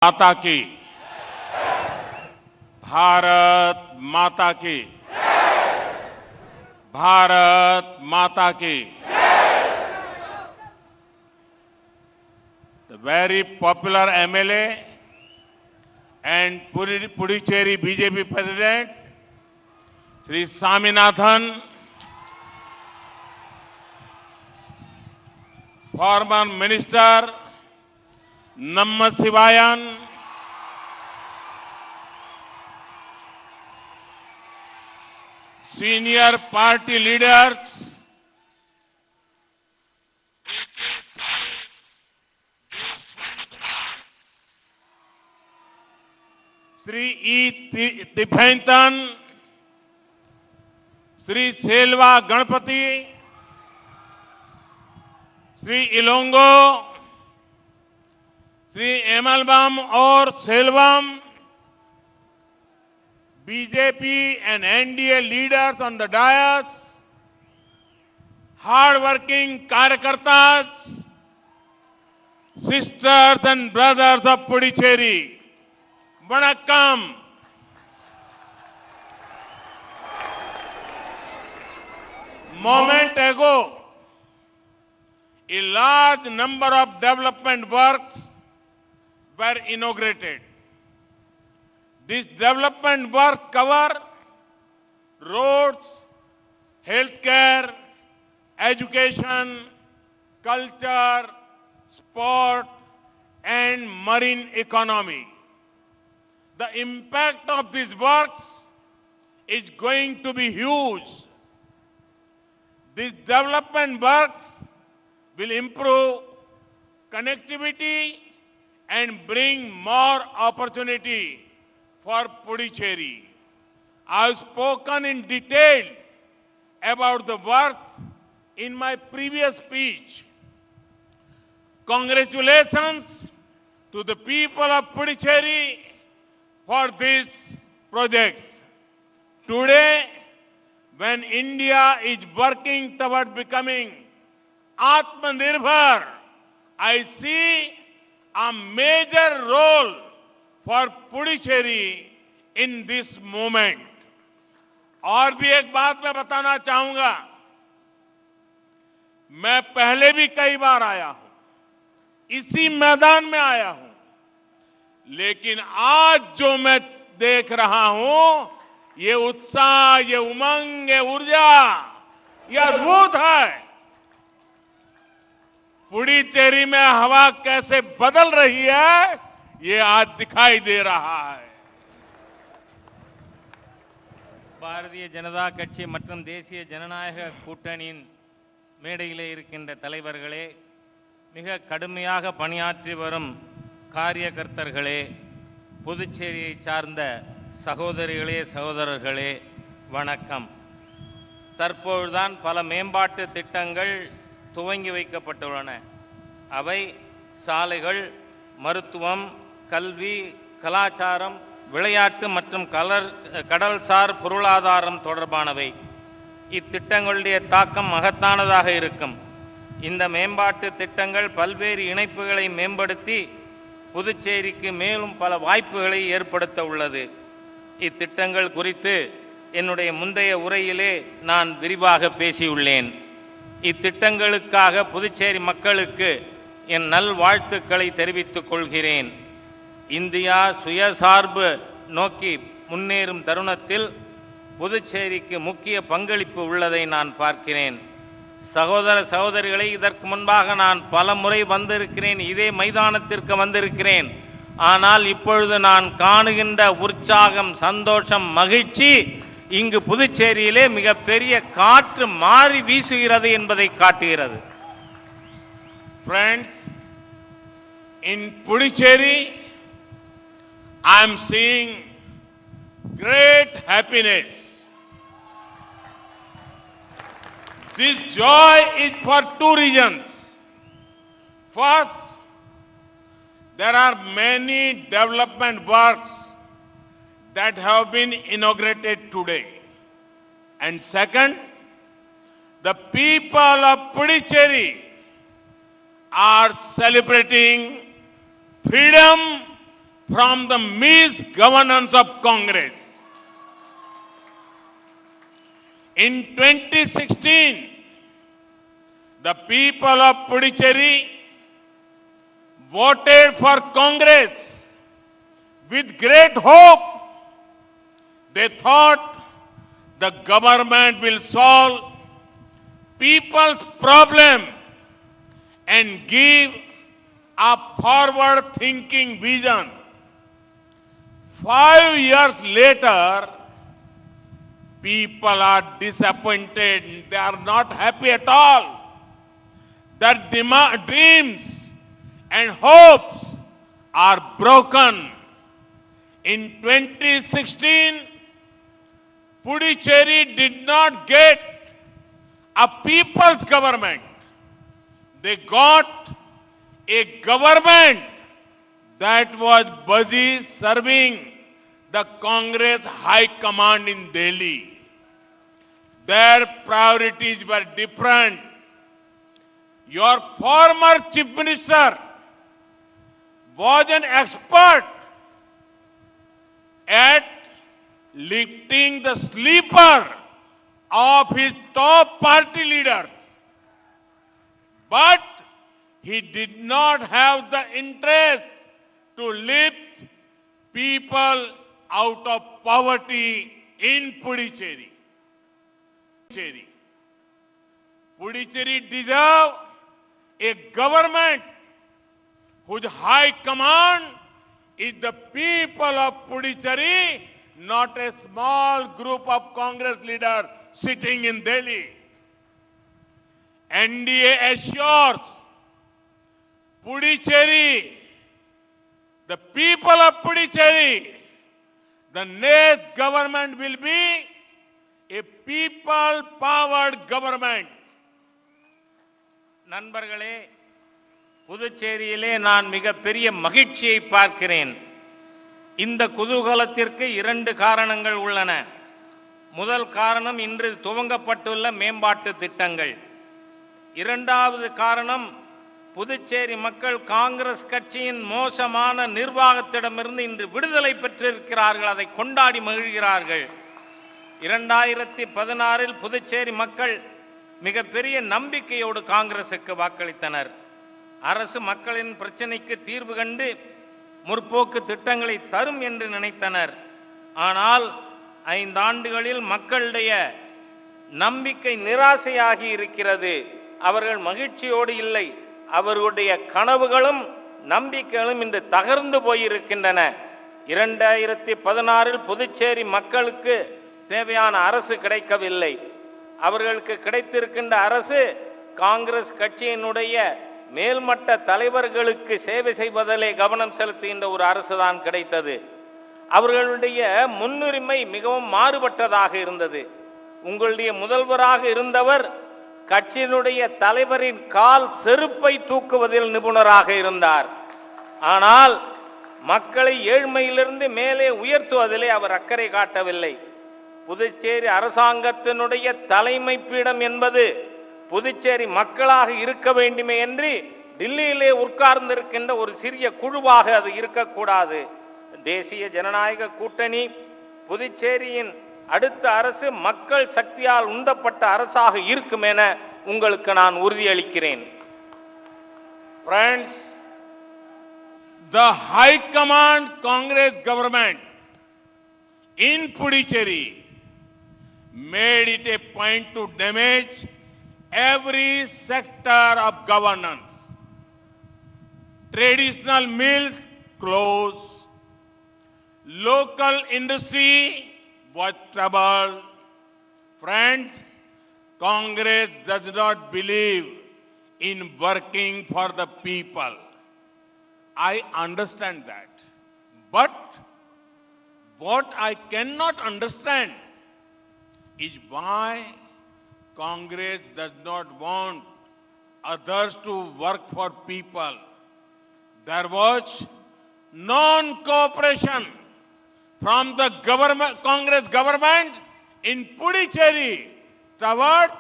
माता की, भारत माता की, भारत माता की. The very popular MLA and Puducherry BJP President, Sri Swaminathan, former Minister Namma Sivayan, senior party leaders, Sri E. Tiphainthan, Sri Selva Ganpati, Sri Ilongo, Sri Emalbam और Selvam, BJP and NDA leaders on the dais, hard-working Karyakartas, sisters and brothers of Puducherry, Vanakkam. Moment ago, a large number of development works were inaugurated. This development work cover roads, healthcare, education, culture, sport, and marine economy. The impact of these works is going to be huge. These development works will improve connectivity and bring more opportunity for Puducherry. I have spoken in detail about the works in my previous speech. Congratulations to the people of Puducherry for these projects. Today, when India is working toward becoming Atmanirbhar, I see a major role for Puducherry in this moment. और भी एक बात मैं बताना चाहूंगा. मैं पहले भी कई बार आया हूं, इसी मैदान में आया हूं, लेकिन आज जो मैं देख रहा हूं, ये उत्साह, ये उमंग, ये ऊर्जा, ये अद्भुत है. पुडुचेरी में हवा कैसे बदल रही है, ये आज दिखाई दे रहा है. பாரதிய ஜனதா கட்சி மற்றும் தேசிய ஜனநாயக கூட்டணியின் மேடையிலே இருக்கின்ற தலைவர்களே, மிக கடுமையாக பணியாற்றி வரும் காரியகர்த்தர்களே, புதுச்சேரியை சார்ந்த சகோதரிகளே, சகோதரர்களே, வணக்கம். தற்பொழுதுதான் பல மேம்பாட்டு திட்டங்கள் துவங்கி வைக்கப்பட்டுள்ளன. அவை சாலைகள், மருத்துவம், கல்வி, கலாச்சாரம், விளையாட்டு மற்றும் கடல்சார் பொருளாதாரம் தொடர்பானவை. இத்திட்டங்களுடைய தாக்கம் மகத்தானதாக இருக்கும். இந்த மேம்பாட்டு திட்டங்கள் பல்வேறு இணைப்புகளை மேம்படுத்தி புதுச்சேரிக்கு மேலும் பல வாய்ப்புகளை ஏற்படுத்த உள்ளது. இத்திட்டங்கள் குறித்து என்னுடைய முந்தைய உரையிலே நான் விரிவாக பேசியுள்ளேன். இத்திட்டங்களுக்காக புதுச்சேரி மக்களுக்கு என் நல்வாழ்த்துக்களை தெரிவித்துக் கொள்கிறேன். இந்தியா சுயசார்பு நோக்கி முன்னேறும் தருணத்தில் புதுச்சேரிக்கு முக்கிய பங்களிப்பு உள்ளதை நான் பார்க்கிறேன். சகோதர சகோதரிகளை, இதற்கு முன்பாக நான் பல முறை வந்திருக்கிறேன், இதே மைதானத்திற்கு வந்திருக்கிறேன். ஆனால் இப்பொழுது நான் காணுகின்ற உற்சாகம், சந்தோஷம், மகிழ்ச்சி இங்கு புதுச்சேரியிலே மிகப்பெரிய காற்று மாறி வீசுகிறது என்பதை காட்டுகிறது. Friends, in Puducherry, I am seeing great happiness. This joy is for two reasons. First, there are many development works that have been inaugurated today. And second, the people of Puducherry are celebrating freedom from the misgovernance of Congress. In 2016, the people of Puducherry voted for Congress with great hope. They thought the government will solve people's problem and give a forward-thinking vision. 5 years later, people are disappointed. They are not happy at all. Their dreams and hopes are broken. In 2016, Puducherry did not get a people's government. They got a government that was busy serving the Congress High Command in Delhi. Their priorities were different. Your former Chief Minister was an expert at lifting the sleeper of his top party leaders. But he did not have the interest to lift people out of poverty in Puducherry. Puducherry deserves a government whose high command is the people of Puducherry, not a small group of Congress leaders sitting in Delhi. NDA assures Puducherry, the people of Puducherry, the next government will be a people-powered government. நண்பர்களே, புதுச்சேரியிலே நான் மிகப்பெரிய மகிழ்ச்சியை பார்க்கிறேன். இந்த குதூகலத்திற்கு 2 காரணங்கள் உள்ளன. முதல் காரணம் இன்று துவங்கப்பட்டுள்ள மேம்பாட்டு திட்டங்கள். இரண்டாவது காரணம் புதுச்சேரி மக்கள் காங்கிரஸ் கட்சியின் மோசமான நிர்வாகத்திடமிருந்து இன்று விடுதலை பெற்றிருக்கிறார்கள். அதை கொண்டாடி மகிழ்கிறார்கள். 2016இல் புதுச்சேரி மக்கள் மிகப்பெரிய நம்பிக்கையோடு காங்கிரசுக்கு வாக்களித்தனர். அரசு மக்களின் பிரச்சனைக்கு தீர்வு கண்டு முற்போக்கு திட்டங்களை தரும் என்று நினைத்தனர். ஆனால் 5 ஆண்டுகளில் மக்களுடைய நம்பிக்கை நிராசையாகி இருக்கிறது. அவர்கள் மகிழ்ச்சியோடு இல்லை. அவர்களுடைய கனவுகளும் நம்பிக்கைகளும் இன்று தகர்ந்து போயிருக்கின்றன. 2016இல் புதுச்சேரி மக்களுக்கு தேவையான அரசு கிடைக்கவில்லை. அவர்களுக்கு கிடைத்திருக்கின்ற அரசு காங்கிரஸ் கட்சியினுடைய மேல்மட்ட தலைவர்களுக்கு சேவை செய்வதிலே கவனம் செலுத்துகின்ற ஒரு அரசுதான் கிடைத்தது. அவர்களுடைய முன்னுரிமை மிகவும் மாறுபட்டதாக இருந்தது. உங்களுடைய முதல்வராக இருந்தவர் கட்சியினுடைய தலைவரின் கால் செருப்பை தூக்குவதில் நிபுணராக இருந்தார். ஆனால் மக்களை ஏழ்மையிலிருந்து மேலே உயர்த்துவதிலே அவர் அக்கறை காட்டவில்லை. புதுச்சேரி அரசாங்கத்தினுடைய தலைமை பீடம் என்பது புதுச்சேரி மக்களாக இருக்க வேண்டுமே என்று டில்லியிலே உட்கார்ந்திருக்கின்ற ஒரு சிறிய குழுவாக அது இருக்கக்கூடாது. தேசிய ஜனநாயக கூட்டணி புதுச்சேரியின் அடுத்த அரசு மக்கள் சக்தியால் உந்தப்பட்ட அரசாக இருக்கும் என உங்களுக்கு நான் உறுதியளிக்கிறேன். Friends, the High Command Congress government in Puducherry made it a point to damage every sector of governance. Traditional mills closed, local industry was troubled. Friends, Congress does not believe in working for the people. I understand that. But what I cannot understand is why Congress does not want others to work for people. There was non-cooperation from the Congress government in Puducherry towards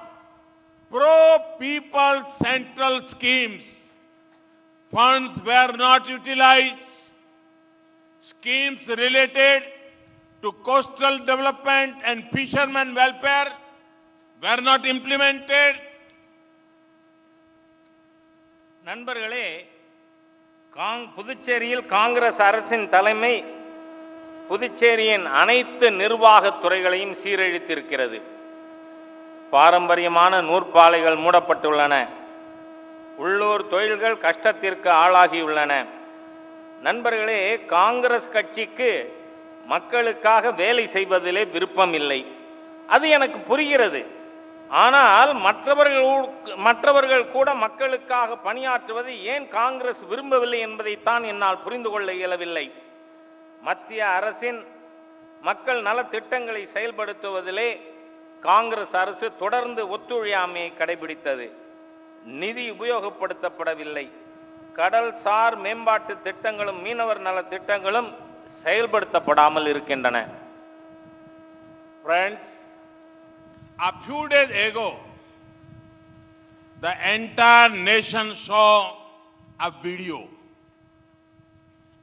pro-people central schemes. Funds were not utilized. schemes related to coastal development and fishermen welfare were not implemented. நண்பர்களே, புதுச்சேரியில் காங்கிரஸ் அரசின் தலைமை புதுச்சேரியின் அனைத்து நிர்வாகத் துறைகளையும் சீரழித்திருக்கிறது. பாரம்பரியமான நூற்பாலைகள் மூடப்பட்டுள்ளன. உள்ளூர் தொழில்கள் கஷ்டத்திற்கு ஆளாகியுள்ளன. நண்பர்களே, காங்கிரஸ் கட்சிக்கு மக்களுக்காக வேலை செய்வதிலே விருப்பம் இல்லை. அது எனக்கு புரிகிறது. ஆனால் மற்றவர்கள் கூட மக்களுக்காக பணியாற்றுவதை ஏன் காங்கிரஸ் விரும்பவில்லை என்பதைத்தான் என்னால் புரிந்து கொள்ள இயலவில்லை. மத்திய அரசின் மக்கள் நல திட்டங்களை செயல்படுத்துவதிலே காங்கிரஸ் அரசு தொடர்ந்து ஒத்துழையாமையை கடைபிடித்தது. நிதி உபயோகப்படுத்தப்படவில்லை. கடல் சார் மேம்பாட்டு திட்டங்களும் மீனவர் நல திட்டங்களும் செயல்படுத்தப்படாமல் இருக்கின்றன. Friends, a few days ago, the entire nation saw a video.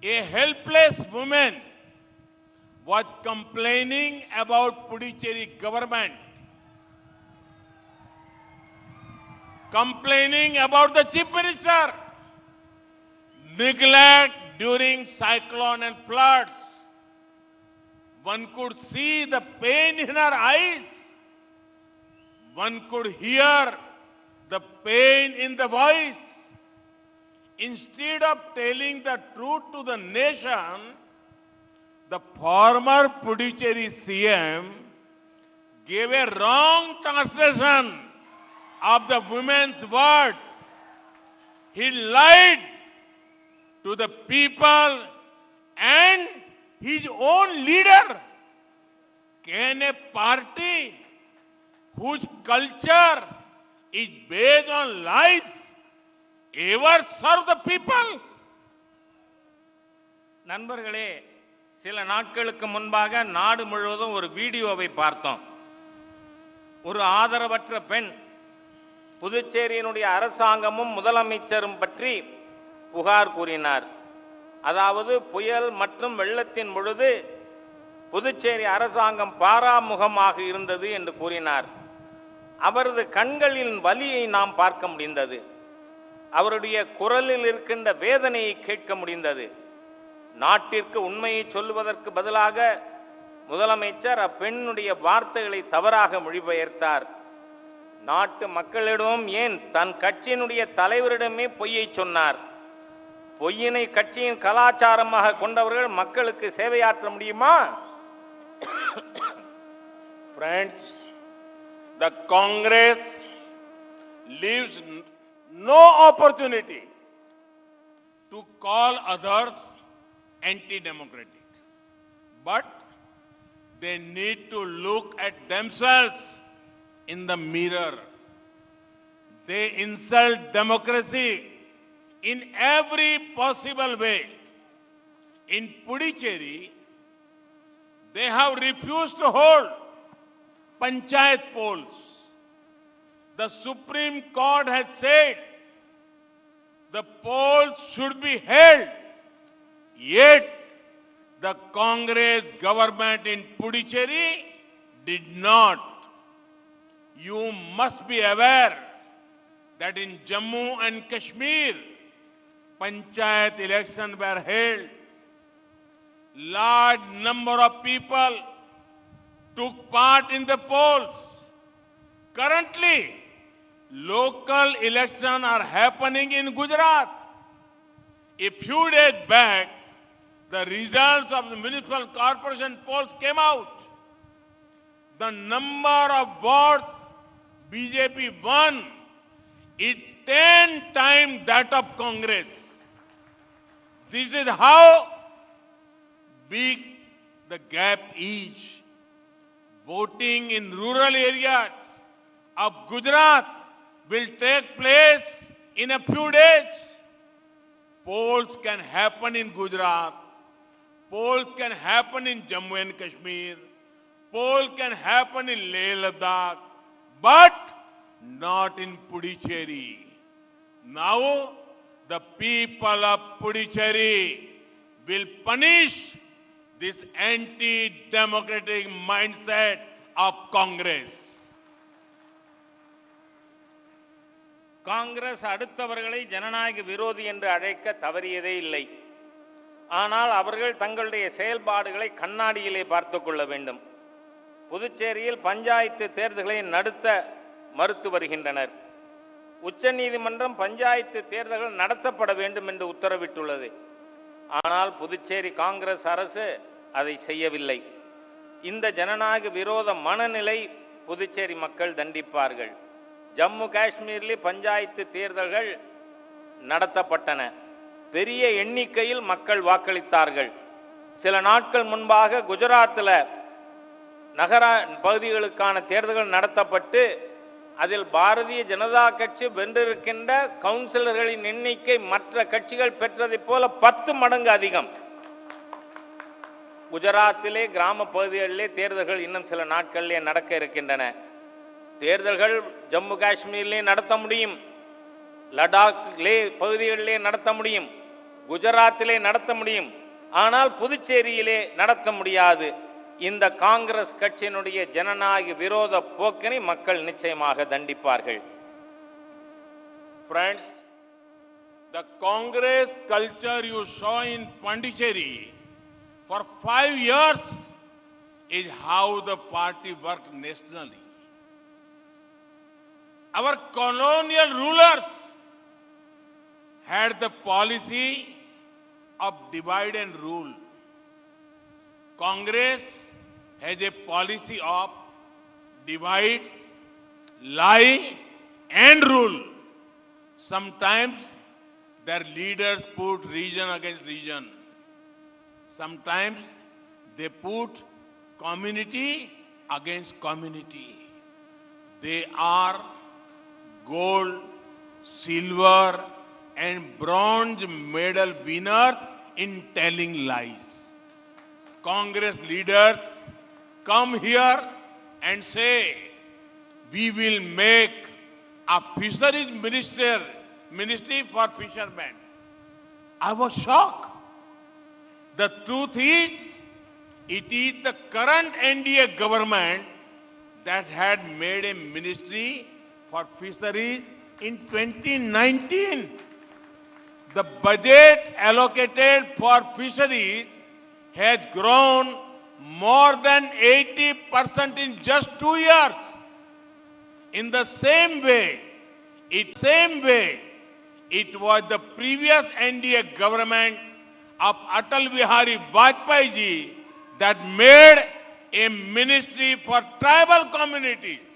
A helpless woman was complaining about Puducherry government, complaining about the chief minister, neglect during cyclone and floods. One could see the pain in her eyes. One could hear the pain in the voice. Instead of telling the truth to the nation, the former Puducherry CM gave a wrong translation of the women's words. He lied to the people and his own leader. Can a party whose culture is based on lies ever serve the people? நண்பர்களே, சில நாட்களுக்கு முன்பாக நாடு முழுவதும் ஒரு வீடியோவை பார்த்தோம். ஒரு ஆதரவற்ற பெண் புதுச்சேரியினுடைய அரசாங்கமும் முதலமைச்சரும் பற்றி புகார் கூறினார். அதாவது புயல் மற்றும் வெள்ளத்தின் பொழுது புதுச்சேரி அரசாங்கம் பாராமுகமாக இருந்தது என்று கூறினார். அவரது கண்களின் வலியை நாம் பார்க்க முடிந்தது. அவருடைய குரலில் இருக்கின்ற வேதனையை கேட்க முடிந்தது. நாட்டிற்கு உண்மையை சொல்லுவதற்கு பதிலாக முதலமைச்சர் அப்பெண்ணுடைய வார்த்தைகளை தவறாக மொழிபெயர்த்தார். நாட்டு மக்களிடம் ஏன் தன் கட்சியினுடைய தலைவரிடமே பொய்யை சொன்னார். பொய்யினை கட்சியின் கலாச்சாரமாக கொண்டவர்கள் மக்களுக்கு சேவையாற்ற முடியுமா? Friends, the Congress leaves no opportunity to call others anti-democratic. But they need to look at themselves in the mirror. They insult democracy in every possible way. In Puducherry, they have refused to hold panchayat polls. The Supreme Court has said the polls should be held. Yet, the Congress government in Puducherry did not. You must be aware that in Jammu and Kashmir, panchayat elections were held. Large number of people took part in the polls. Currently, local elections are happening in Gujarat. A few days back, the results of the municipal corporation polls came out. The number of votes BJP won is 10 times that of Congress. This is how big the gap is. Voting in rural areas of Gujarat will take place in a few days. Polls can happen in Gujarat. Polls can happen in Jammu and Kashmir. Polls can happen in Leh Ladakh, but not in Puducherry. Now, the people of Puducherry will punish this anti-democratic mindset of Congress. Congress அடுத்தவர்களை ஜனநாயக விரோதி என்று அழைக்க தவறியதே இல்லை. ஆனால் அவர்கள் தங்களுடைய செயல்பாடுகளை கண்ணாடியிலே பார்த்துக் கொள்ள வேண்டும். புதுச்சேரியில் பஞ்சாயத்து தேர்தல்களை நடத்த மறுத்து வருகின்றனர். உச்சநீதிமன்றம் பஞ்சாயத்து தேர்தல்கள் நடத்தப்பட வேண்டும் என்று உத்தரவிட்டுள்ளது. ஆனால் புதுச்சேரி காங்கிரஸ் அரசு அதை செய்யவில்லை. இந்த ஜனநாயக விரோத மனநிலை புதுச்சேரி மக்கள் தண்டிப்பார்கள். ஜம்மு காஷ்மீரில் பஞ்சாயத்து தேர்தல்கள் நடத்தப்பட்டன. பெரிய எண்ணிக்கையில் மக்கள் வாக்களித்தார்கள். சில நாட்கள் முன்பாக குஜராத்தில் நகர பகுதிகளுக்கான தேர்தல்கள் நடத்தப்பட்டு அதில் பாரதிய ஜனதா கட்சி வென்றிருக்கின்ற கவுன்சிலர்களின் எண்ணிக்கை மற்ற கட்சிகள் பெற்றதைப் போல 10 மடங்கு அதிகம். குஜராத்திலே கிராம பகுதிகளிலே தேர்தல்கள் இன்னும் சில நாட்களிலே நடக்க இருக்கின்றன. தேர்தல்கள் ஜம்மு காஷ்மீரிலே நடத்த முடியும், லடாக்கிலே பகுதிகளிலே நடத்த முடியும், குஜராத்திலே நடத்த முடியும். ஆனால் புதுச்சேரியிலே நடத்த முடியாது. இந்த காங்கிரஸ் கட்சியினுடைய ஜனநாயக விரோத போக்கினை மக்கள் நிச்சயமாக தண்டிப்பார்கள். Friends, the Congress culture you saw in Pondicherry for 5 years is how the party worked nationally. Our colonial rulers had the policy of divide and rule. Congress has a policy of divide, lie and rule. Sometimes their leaders put region against region. Sometimes they put community against community. They are gold, silver and bronze medal winners in telling lies. Congress leaders come here and say, we will make a fisheries ministry for fishermen. I was shocked. The truth is, it is the current NDA government that had made a ministry for fisheries in 2019. The budget allocated for fisheries has grown more than 80% in just 2 years. In the same way, it was the previous NDA government of Atal Bihari Vajpayee ji that made a ministry for tribal communities.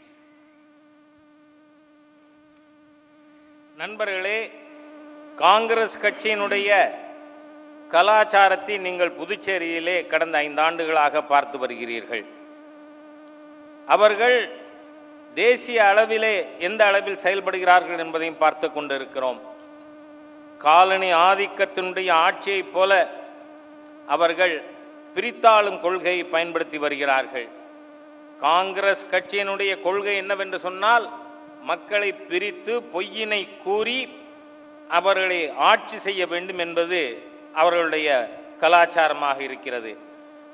நண்பர்களே, காங்கிரஸ் கட்சியினுடைய கலாச்சாரத்தை நீங்கள் புதுச்சேரியிலே கடந்த 5 ஆண்டுகளாக பார்த்து வருகிறீர்கள். அவர்கள் தேசிய அளவிலே எந்த அளவில் செயல்படுகிறார்கள் என்பதையும் பார்த்து கொண்டிருக்கிறோம். காலனி ஆதிக்கத்தினுடைய ஆட்சியைப் போல அவர்கள் பிரித்தாளும் கொள்கையை பயன்படுத்தி வருகிறார்கள். காங்கிரஸ் கட்சியினுடைய கொள்கை என்னவென்று சொன்னால், மக்களை பிரித்து பொய்யினை கூறி அவர்களை ஆட்சி செய்ய வேண்டும் என்பது அவர்களுடைய கலாச்சாரமாக இருக்கிறது.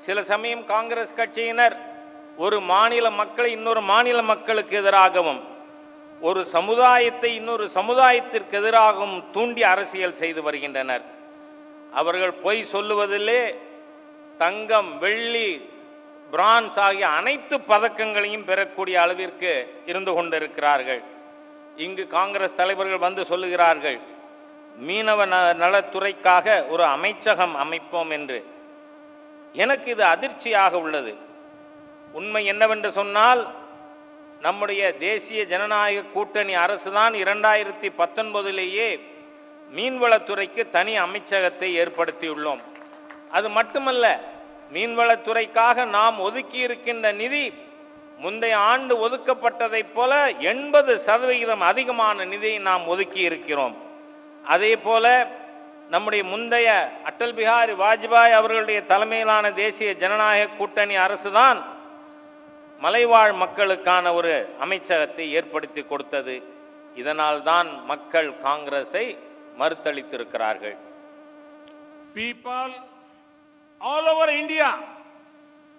சில சமயம் காங்கிரஸ் கட்சியினர் ஒரு மாநில மக்களை இன்னொரு மாநில மக்களுக்கு எதிராகவும், ஒரு சமுதாயத்தை இன்னொரு சமுதாயத்திற்கு எதிராகவும் தூண்டி அரசியல் செய்து வருகின்றனர். அவர்கள் பொய் சொல்லுவதிலே தங்கம், வெள்ளி, பிரான்ஸ் ஆகிய அனைத்து பதக்கங்களையும் பெறக்கூடிய அளவிற்கு இருந்து கொண்டிருக்கிறார்கள். இங்கு காங்கிரஸ் தலைவர்கள் வந்து சொல்லுகிறார்கள், மீனவ நலத்துறைக்காக ஒரு அமைச்சகம் அமைப்போம் என்று. எனக்கு இது அதிர்ச்சியாக உள்ளது. உண்மை என்னவென்று சொன்னால், நம்முடைய தேசிய ஜனநாயக கூட்டணி அரசுதான் 2019 மீன்வளத்துறைக்கு தனி அமைச்சகத்தை ஏற்படுத்தியுள்ளோம். அது மட்டுமல்ல, மீன்வளத்துறைக்காக நாம் ஒதுக்கி இருக்கின்ற நிதி முந்தைய ஆண்டு ஒதுக்கப்பட்டதைப் போல 80% அதிகமான நிதியை நாம் ஒதுக்கி இருக்கிறோம். அதே போல நம்முடைய முந்தைய அடல் பிஹாரி வாஜ்பாய் அவர்களுடைய தலைமையிலான தேசிய ஜனநாயக கூட்டணி அரசுதான் மலைவாழ் மக்களுக்கான ஒரு அமைச்சகத்தை ஏற்படுத்தி கொடுத்தது. இதனால் தான் மக்கள் காங்கிரஸை மறுத்தளித்திருக்கிறார்கள். People all over India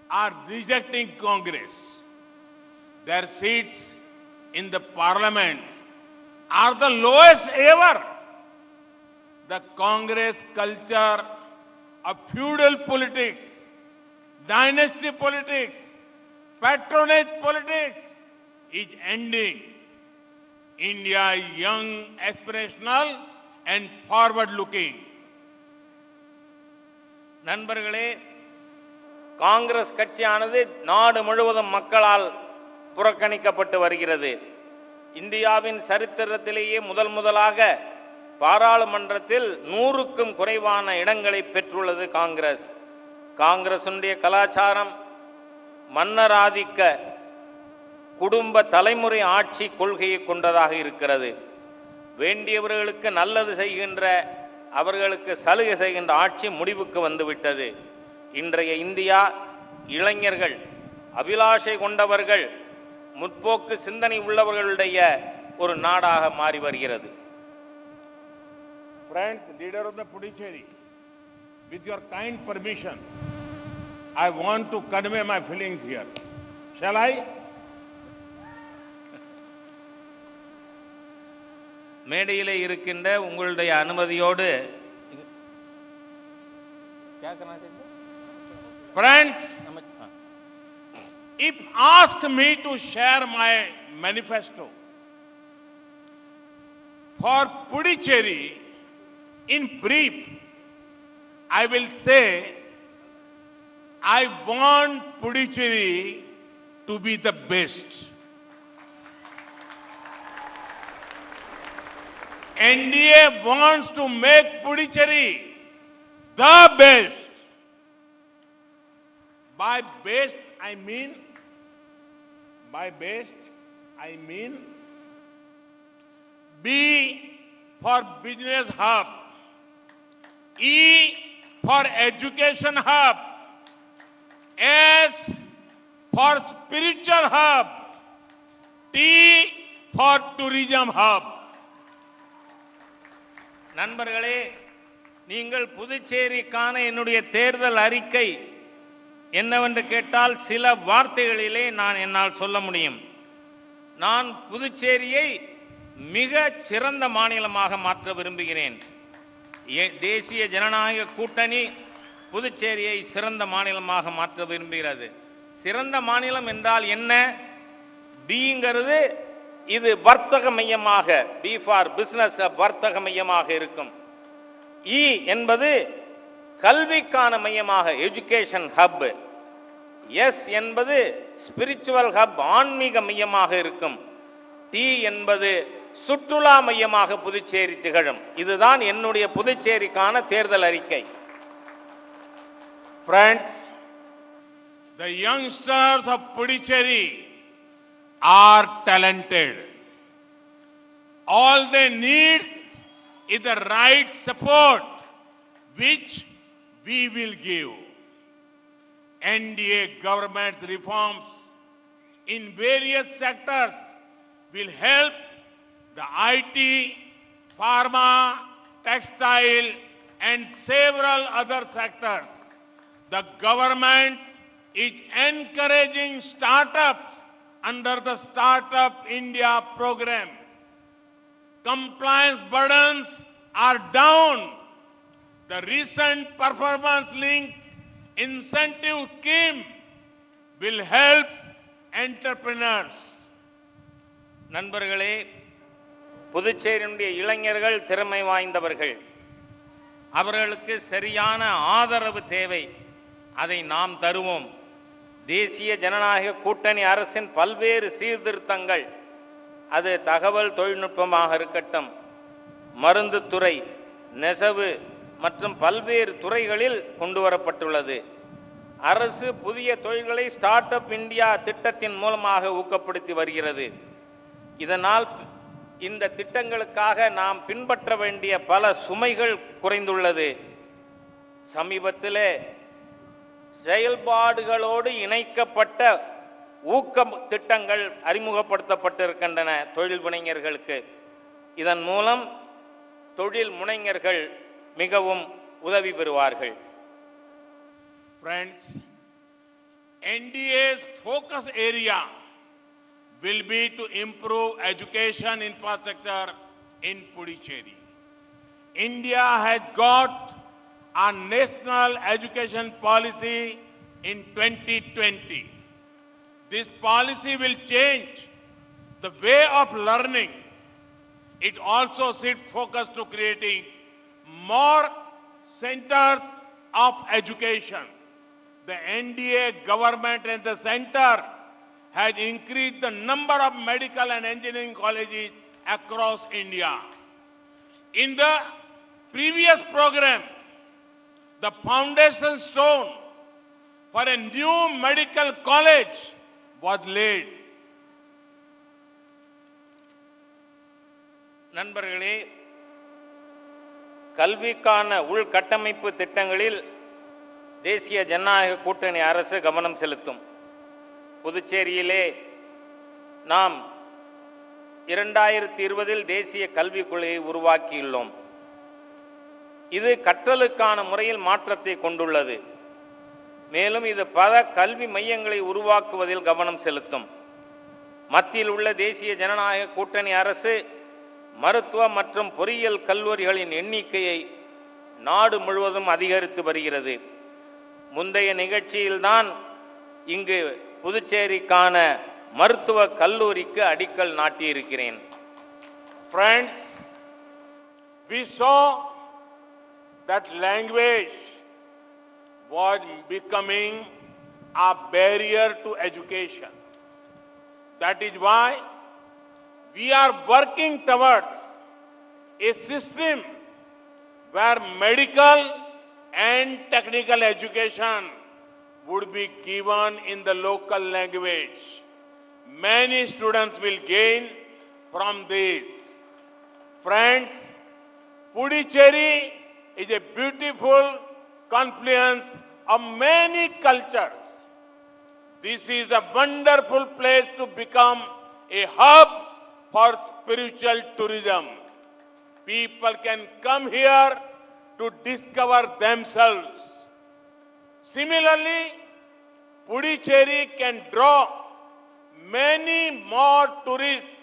are rejecting Congress. Their seats in the parliament are the lowest ever. The Congress culture of feudal politics, dynasty politics, patronage politics is ending. India is young, aspirational and forward-looking. நண்பர்களே, காங்கிரஸ் கட்சியானது நாடு முழுவதும் மக்களால் புறக்கணிக்கப்பட்டு வருகிறது. இந்தியாவின் சரித்திரத்திலேயே முதலாக பாராளுமன்றத்தில் 100க்கும் குறைவான இடங்களை பெற்றுள்ளது காங்கிரஸ். காங்கிரசுடைய கலாச்சாரம் மன்னராதிக்க குடும்ப தலைமுறை ஆட்சி கொள்கையை கொண்டதாக இருக்கிறது. வேண்டியவர்களுக்கு நல்லது செய்கின்ற, அவர்களுக்கு சலுகை செய்கின்ற ஆட்சி முடிவுக்கு வந்துவிட்டது. இன்றைய இந்தியா இளைஞர்கள், அபிலாஷை கொண்டவர்கள், முற்போக்கு சிந்தனை உள்ளவர்களுடைய ஒரு நாடாக மாறி வருகிறது. Friends, leader of the Puducherry, with your kind permission, I want to convey my feelings here. Shall I? மேடையிலே இருக்கின்ற உங்களுடைய அனுமதியோடு Friends, if asked me to share my manifesto for Puducherry in brief, I will say I want Puducherry to be the best. NDA wants to make Puducherry the best. By best, I mean B for business hub, E for education hub, S for spiritual hub, T for tourism hub. நண்பர்களே, நீங்கள் புதுச்சேரிக்கான என்னுடைய தேர்தல் அறிக்கை என்னவென்று கேட்டால் சில வார்த்தைகளிலே என்னால் சொல்ல முடியும். நான் புதுச்சேரியை மிக சிறந்த மாநிலமாக மாற்ற விரும்புகிறேன். தேசிய ஜனநாயக கூட்டணி புதுச்சேரியை சிறந்த மாநிலமாக மாற்ற விரும்புகிறது. சிறந்த மாநிலம் என்றால் என்ன? பிங்கிறது இது வர்த்தக மையமாக, பி ஃபார் பிசினஸ், வர்த்தக மையமாக இருக்கும். இ என்பது கல்விக்கான மையமாக, எஜுகேஷன் ஹப். எஸ் என்பது ஸ்பிரிச்சுவல் ஹப், ஆன்மீக மையமாக இருக்கும். டி என்பது சுற்றுலா மையமாக புதுச்சேரி திகழும். இதுதான் என்னுடைய புதுச்சேரிக்கான தேர்தல் அறிக்கை. Friends, the youngsters of Puducherry are talented. All they need is the right support, which we will give. NDA government's reforms in various sectors will help the IT, pharma, textile and several other sectors. The government is encouraging startups under the Startup India program. Compliance burdens are down. The recent performance-linked incentive scheme will help entrepreneurs. நண்பர்களே, புதுச்சேரியினுடைய இளைஞர்கள் திறமை வாய்ந்தவர்கள். அவர்களுக்கு சரியான ஆதரவு தேவை. அதை நாம் தருவோம். தேசிய ஜனநாயக கூட்டணி அரசின் பல்வேறு சீர்திருத்தங்கள், அது தகவல் தொழில்நுட்பமாக இருக்கட்டும், மருந்து துறை, நெசவு மற்றும் பல்வேறு துறைகளில் கொண்டு வரப்பட்டுள்ளது. அரசு புதிய தொழில்களை ஸ்டார்ட் அப் இந்தியா திட்டத்தின் மூலமாக ஊக்கப்படுத்தி வருகிறது. இதனால் இந்த திட்டங்களுக்காக நாம் பின்பற்ற வேண்டிய பல சுமைகள் குறைந்துள்ளது. சமீபத்திலே செயல்பாடுகளோடு இணைக்கப்பட்ட ஊக்க திட்டங்கள் அறிமுகப்படுத்தப்பட்டிருக்கின்றன தொழில் முனைஞர்களுக்கு. இதன் மூலம் தொழில் முனைஞர்கள் மிகவும் உதவி பெறுவார்கள். Friends, NDA's focus area will be to improve education infrastructure in Puducherry. India has got a national education policy in 2020. This policy will change the way of learning. It also should focus to creating more centers of education. The NDA government and the center has increased the number of medical and engineering colleges across India. In the previous program, the foundation stone for a new medical college was laid. நண்பர்களே, கல்விக்கான உள்கட்டமைப்பு திட்டங்களில் தேசிய ஜனநாயக கூட்டணி அரசு கவனம் செலுத்தும். புதுச்சேரியிலே நாம் 2020 தேசிய கல்விக் கொள்கையை உருவாக்கியுள்ளோம். இது கற்றலுக்கான முறையில் மாற்றத்தை கொண்டுள்ளது. மேலும் இது பல கல்வி மையங்களை உருவாக்குவதில் கவனம் செலுத்தும். மத்தியில் உள்ள தேசிய ஜனநாயக கூட்டணி அரசு மருத்துவ மற்றும் பொறியியல் கல்லூரிகளின் எண்ணிக்கையை நாடு முழுவதும் அதிகரித்து வருகிறது. முந்தைய நிகழ்ச்சியில்தான் இங்கு புதுச்சேரிக்கான மருத்துவ கல்லூரிக்கு அடிக்கல் நாட்டியிருக்கிறேன். Friends, we saw that language was becoming a barrier to education. That is why we are working towards a system where medical and technical education would be given in the local language. Many students will gain from this. Friends, Puducherry is a beautiful confluence of many cultures. This is a wonderful place to become a hub for spiritual tourism. People can come here to discover themselves. Similarly, Puducherry can draw many more tourists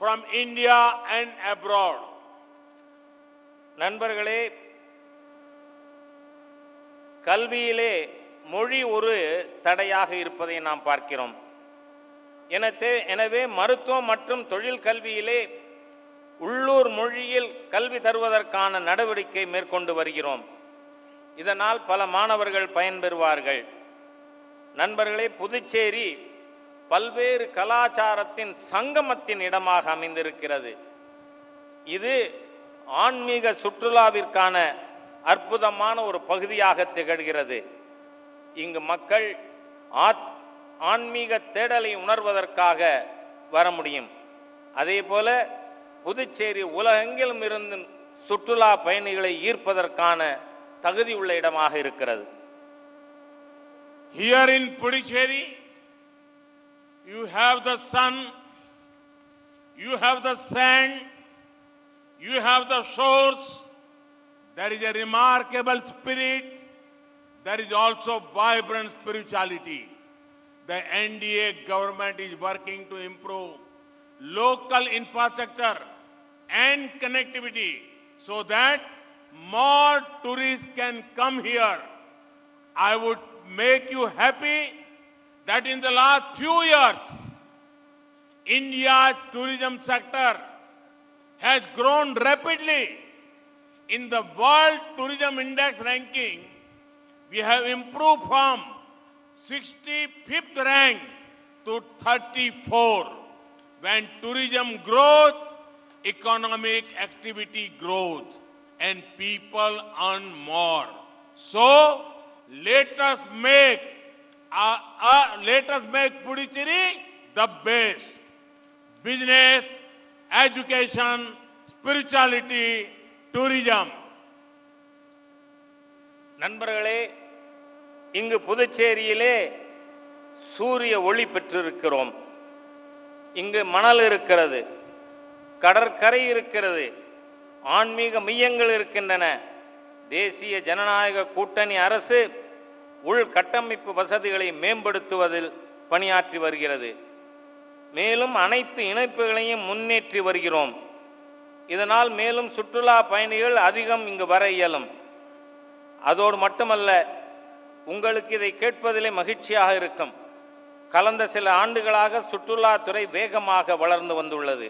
from India and abroad. நண்பர்களே, கல்வியிலே மொழி ஒரு தடையாக இருப்பதை நாம் பார்க்கிறோம். எனவே மருத்துவம் மற்றும் தொழில் கல்வியிலே உள்ளூர் மொழியில் கல்வி தருவதற்கான நடவடிக்கை மேற்கொண்டு வருகிறோம். இதனால் பல மாணவர்கள் பயன்பெறுவார்கள். நண்பர்களே, புதுச்சேரி பல்வேறு கலாச்சாரத்தின் சங்கமத்தின் இடமாக அமைந்திருக்கிறது. இது ஆன்மீக சுற்றுலாவிற்கான அற்புதமான ஒரு பகுதியாக திகழ்கிறது. இங்கு மக்கள் ஆன்மீக தேடலை உணர்வதற்காக வர முடியும். அதேபோல புதுச்சேரி உலகெங்கிலும் இருந்து சுற்றுலா பயணிகளை ஈர்ப்பதற்கான தகுதி உள்ள இடமாக இருக்கிறது. Here in Puducherry, you have the sun, you have the sand, you have the shores. There is a remarkable spirit. There is also vibrant spirituality. The NDA government is working to improve local infrastructure and connectivity so that more tourists can come here. I would make you happy that in the last few years, India's tourism sector has grown rapidly. In the World Tourism Index ranking, we have improved from 65th rank to 34. When tourism grows, economic activity grows and people earn more. So let us make Puducherry the best. Business, education, spirituality, tourism. நண்பர்களே, இங்கு புதுச்சேரியிலே சூரிய ஒளி பெற்றிருக்கிறோம். இங்கு மணல் இருக்கிறது, கடற்கரை இருக்கிறது, ஆன்மீக மையங்கள் இருக்கின்றன. தேசிய ஜனநாயக கூட்டணி அரசு உள்கட்டமைப்பு வசதிகளை மேம்படுத்துவதில் பணியாற்றி வருகிறது. மேலும் அனைத்து இணைப்புகளையும் முன்னேற்றி வருகிறோம். இதனால் மேலும் சுற்றுலா பயணிகள் அதிகம் இங்கு வர இயலும். அதோடு மட்டுமல்ல, உங்களுக்கு இதை கேட்பதிலே மகிழ்ச்சியாக இருக்கும். கடந்த சில ஆண்டுகளாக சுற்றுலாத்துறை வேகமாக வளர்ந்து வந்துள்ளது.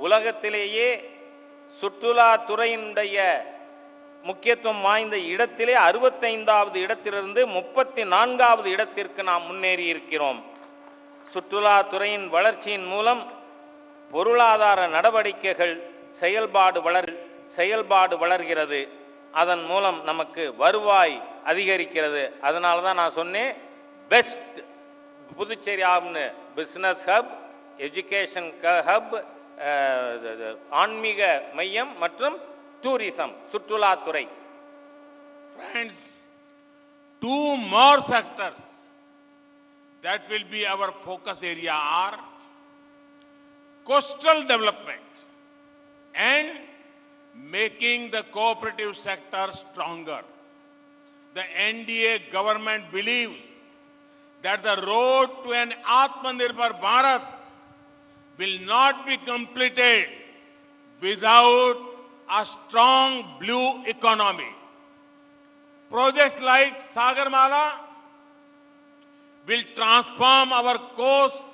உலகத்திலேயே சுற்றுலாத்துறையினுடைய முக்கியத்துவம் வாய்ந்த இடத்திலே 65வது இடத்திலிருந்து 34வது இடத்திற்கு நாம் முன்னேறி இருக்கிறோம். சுற்றுலாத்துறையின் வளர்ச்சியின் மூலம் பொருளாதார நடவடிக்கைகள் செயல்பாடு வளர்கிறது. அதன் மூலம் நமக்கு வருவாய் அதிகரிக்கிறது. அதனால தான் நான் சொன்னேன், பெஸ்ட் புதுச்சேரி ஆகும்னு. பிசினஸ் ஹப், எஜுகேஷன் ஹப், ஆன்மீக மையம் மற்றும் டூரிசம், சுற்றுலாத்துறை. Friends, two more sectors that will be our focus area are coastal development and making the cooperative sector stronger. The NDA government believes that the road to an Atmanirbhar Bharat will not be completed without a strong blue economy. Projects like Sagarmala will transform our coasts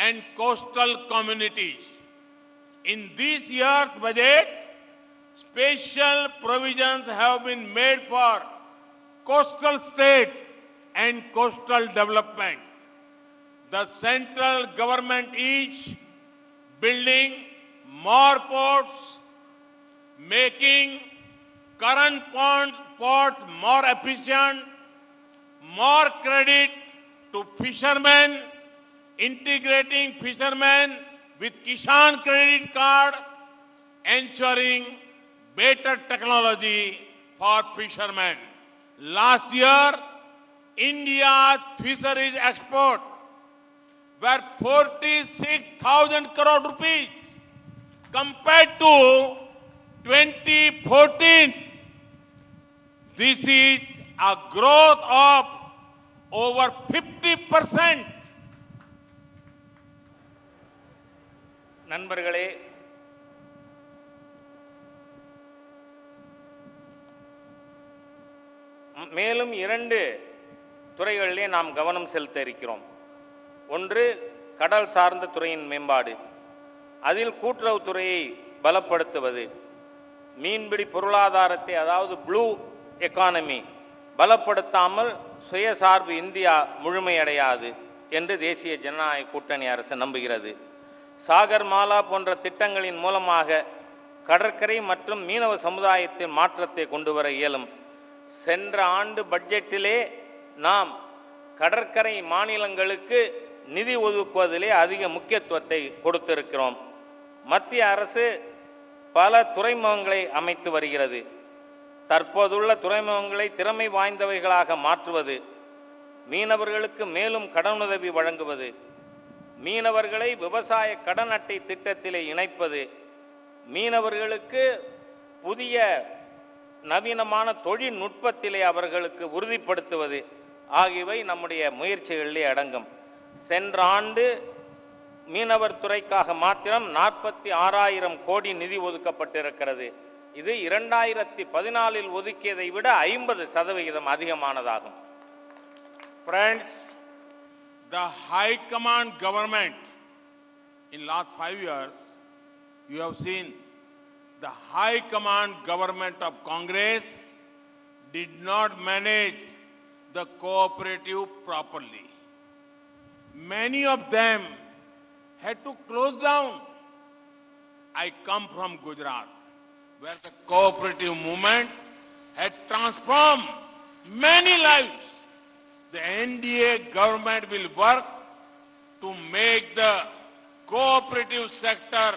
and coastal communities. In this year's budget, special provisions have been made for coastal states and coastal development. The central government is building more ports, making current ports more efficient, more credit to fishermen, integrating fishermen with Kisan Credit Card, ensuring better technology for fishermen. Last year, India's fisheries export were 46,000 crore rupees compared to 2014. This is a growth of over 50%. நண்பர்களே, மேலும் 2 துறைகளிலே நாம் கவனம் செலுத்த இருக்கிறோம். ஒன்று, கடல் சார்ந்த துறையின் மேம்பாடு. அதில் கூட்டுறவுத்துறையை பலப்படுத்துவது. மீன்பிடி பொருளாதாரத்தை, அதாவது ப்ளூ எக்கானமி பலப்படுத்தாமல் சுயசார்பு இந்தியா முழுமையடையாது என்று தேசிய ஜனநாயக கூட்டணி அரசு நம்புகிறது. சாகர் மாலா போன்ற திட்டங்களின் மூலமாக கடற்கரை மற்றும் மீனவ சமுதாயத்தின் மாற்றத்தை கொண்டு வர இயலும். சென்ற ஆண்டு பட்ஜெட்டிலே நாம் கடற்கரை மாநிலங்களுக்கு நிதி ஒதுக்குவதிலே அதிக முக்கியத்துவத்தை கொடுத்திருக்கிறோம். மத்திய அரசு பல துறைமுகங்களை அமைத்து வருகிறது. தற்போதுள்ள துறைமுகங்களை திறமை வாய்ந்தவைகளாக மாற்றுவது, மீனவர்களுக்கு மேலும் கடனுதவி வழங்குவது, மீனவர்களை விவசாய கடன் அட்டை திட்டத்திலே இணைப்பது, மீனவர்களுக்கு புதிய நவீனமான தொழில்நுட்பத்திலே அவர்களுக்கு உறுதிப்படுத்துவது ஆகியவை நம்முடைய முயற்சிகளிலே அடங்கும். சென்ற ஆண்டு மீனவர் துறைக்காக மாத்திரம் 46,000 கோடி நிதி ஒதுக்கப்பட்டிருக்கிறது. இது 2014 ஒதுக்கியதை விட 50% அதிகமானதாகும். Friends, the High Command government in last 5 years, you have seen the High Command government of Congress did not manage the cooperative properly. Many of them had to close down. I come from Gujarat, where the cooperative movement had transformed many lives. The NDA government will work to make the cooperative sector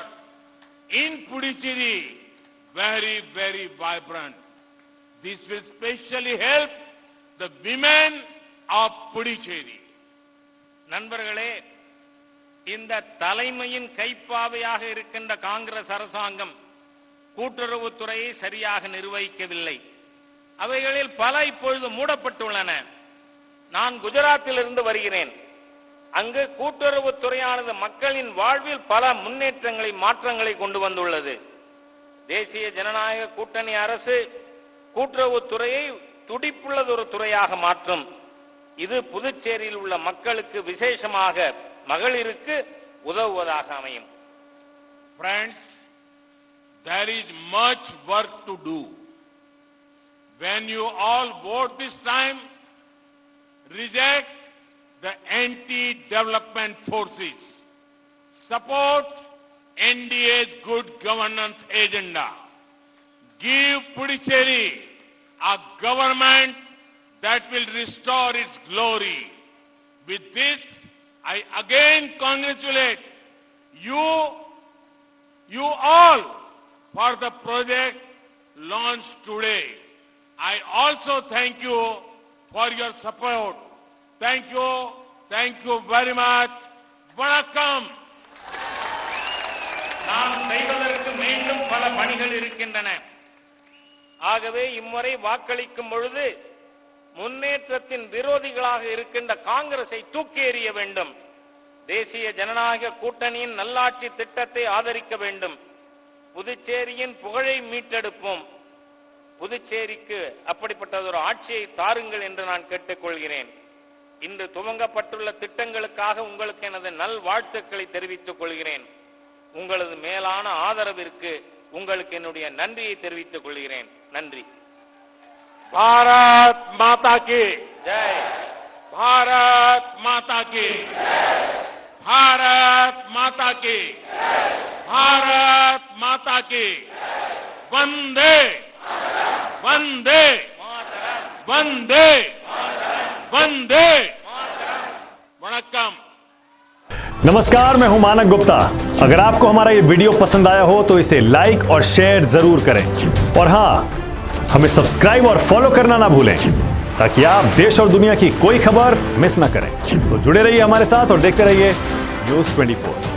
in Puducherry very, very vibrant. This will specially help the women of Puducherry. நண்பர்களே, இந்த தலைமையின் கைப்பாவையாக இருக்கின்ற காங்கிரஸ் அரசாங்கம் கூட்டுறவுத்துறையை சரியாக நிர்வகிக்கவில்லை. அவைகளில் பல இப்பொழுது மூடப்பட்டுள்ளன. நான் குஜராத்திலிருந்து வருகிறேன். அங்கு கூட்டுறவுத்துறையானது மக்களின் வாழ்வில் பல முன்னேற்றங்களை மாற்றங்களை கொண்டு வந்துள்ளது. தேசிய ஜனநாயக கூட்டணி அரசு கூட்டுறவுத்துறையை துடிப்புள்ளதொரு துறையாக மாற்றும். இது புதுச்சேரியில் உள்ள மக்களுக்கு விசேஷமாக மகளிருக்கு உதவுவதாக அமையும். Friends, there is much work to do. When you all vote this time, reject the anti-development forces. Support NDA's good governance agenda. Give Puducherry a government that will restore its glory. With this, I again congratulate you all for the project launched today. I also thank you for your support. Thank you very much. Vanakkam. நாம் செய்வதற்கு மீண்டும் பல பணிகள் இருக்கின்றன. ஆகவே இம்முறை வாக்களிக்கும் பொழுது முன்னேற்றத்தின் விரோதிகளாக இருக்கின்ற காங்கிரஸை தூக்கி எறிய வேண்டும். தேசிய ஜனநாயக கூட்டணியின் நல்லாட்சி திட்டத்தை ஆதரிக்க வேண்டும். புதுச்சேரியின் புகழை மீட்டெடுப்போம். புதுச்சேரிக்கு அப்படிப்பட்டதொரு ஆட்சியை தாருங்கள் என்று நான் கேட்டுக்கொள்கிறேன். இன்று துவங்கப்பட்டுள்ள திட்டங்களுக்காக உங்களுக்கு எனது நல்வாழ்த்துக்களை தெரிவித்துக் கொள்கிறேன். உங்களது மேலான ஆதரவிற்கு உங்களுக்கு என்னுடைய நன்றியை தெரிவித்துக் கொள்கிறேன். நன்றி. भारत माता की ஜெய். भारत माता की भारत माता की भारत माता की वंदे वंदे वंदे वंदे वणक्कम. नमस्कार, मैं हूं मानक गुप्ता। अगर आपको हमारा ये वीडियो पसंद आया हो तो इसे लाइक और शेयर जरूर करें और हां, हमें सब्सक्राइब और फॉलो करना ना भूलें ताकि आप देश और दुनिया की कोई खबर मिस ना करें। तो जुड़े रहिए हमारे साथ और देखते रहिए न्यूज़ 24।